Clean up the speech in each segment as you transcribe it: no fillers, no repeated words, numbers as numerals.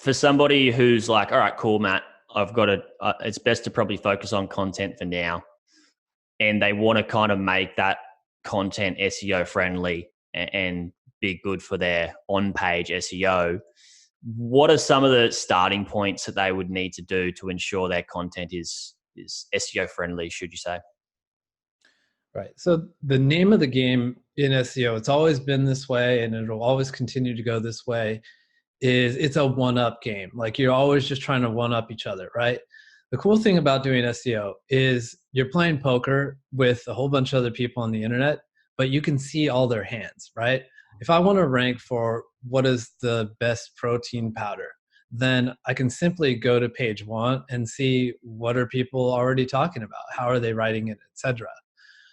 for somebody who's like, all right, cool, Matt, I've got to, it's best to probably focus on content for now. And they want to kind of make that content SEO friendly and be good for their on-page SEO. What are some of the starting points that they would need to do to ensure their content is SEO friendly, should you say? Right. So the name of the game in SEO, it's always been this way and it'll always continue to go this way, is it's a one-up game. Like you're always just trying to one-up each other, right? The cool thing about doing SEO is you're playing poker with a whole bunch of other people on the internet, but you can see all their hands, right? If I want to rank for what is the best protein powder, then I can simply go to page 1 and see what are people already talking about, how are they writing it, etc.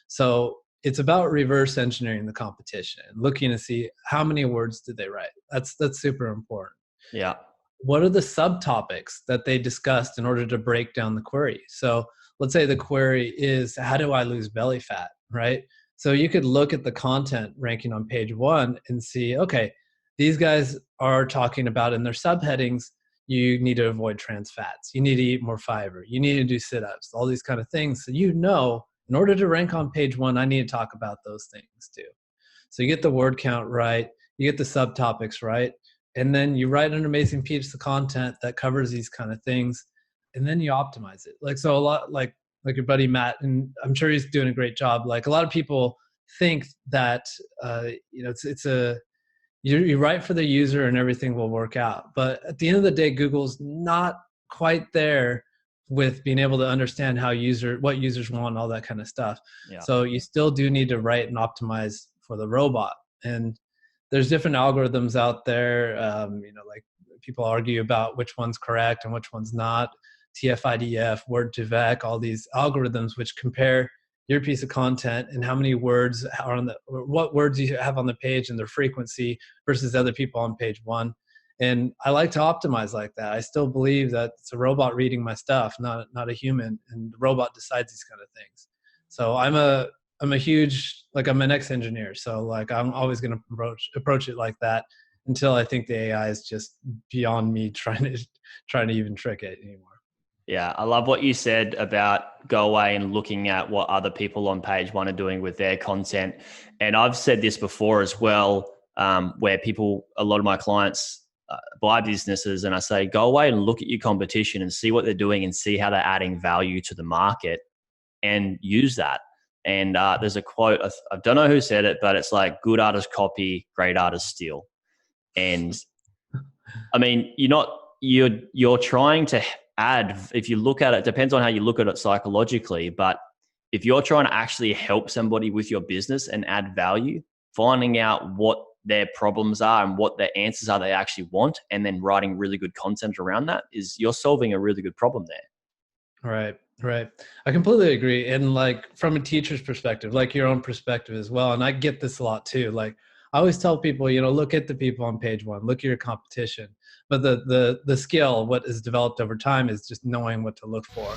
So it's about reverse engineering the competition, looking to see how many words did they write. That's super important. Yeah. What are the subtopics that they discussed in order to break down the query? So let's say the query is, how do I lose belly fat, right? So you could look at the content ranking on page 1 and see, okay, these guys are talking about in their subheadings, you need to avoid trans fats. You need to eat more fiber. You need to do sit-ups, all these kind of things. So in order to rank on page 1, I need to talk about those things too. So you get the word count right, you get the subtopics right, and then you write an amazing piece of content that covers these kind of things, and then you optimize it. Like, so a lot, like your buddy Matt, and I'm sure he's doing a great job. Like a lot of people think that you write for the user and everything will work out. But at the end of the day, Google's not quite there with being able to understand what users want, all that kind of stuff. Yeah. So you still do need to write and optimize for the robot. And there's different algorithms out there. Like people argue about which one's correct and which one's not. TF-IDF, Word2Vec, all these algorithms which compare your piece of content and how many words are what words you have on the page and their frequency versus other people on page 1. And I like to optimize like that. I still believe that it's a robot reading my stuff, not a human, and the robot decides these kind of things. So I'm a huge, like I'm an ex-engineer. So like I'm always going to approach it like that until I think the AI is just beyond me trying to even trick it anymore. Yeah, I love what you said about go away and looking at what other people on page 1 are doing with their content. And I've said this before as well, where a lot of my clients buy businesses, and I say, go away and look at your competition and see what they're doing and see how they're adding value to the market and use that. And there's a quote, I don't know who said it, but it's like, good artists copy, great artists steal. And I mean, you're trying to add, if you look at it, depends on how you look at it psychologically, but if you're trying to actually help somebody with your business and add value, finding out what their problems are and what their answers are they actually want, and then writing really good content around that, is you're solving a really good problem there. Right. I completely agree. And like from a teacher's perspective, like your own perspective as well. And I get this a lot too. Like I always tell people, look at the people on page 1, look at your competition. But the skill, what is developed over time, is just knowing what to look for.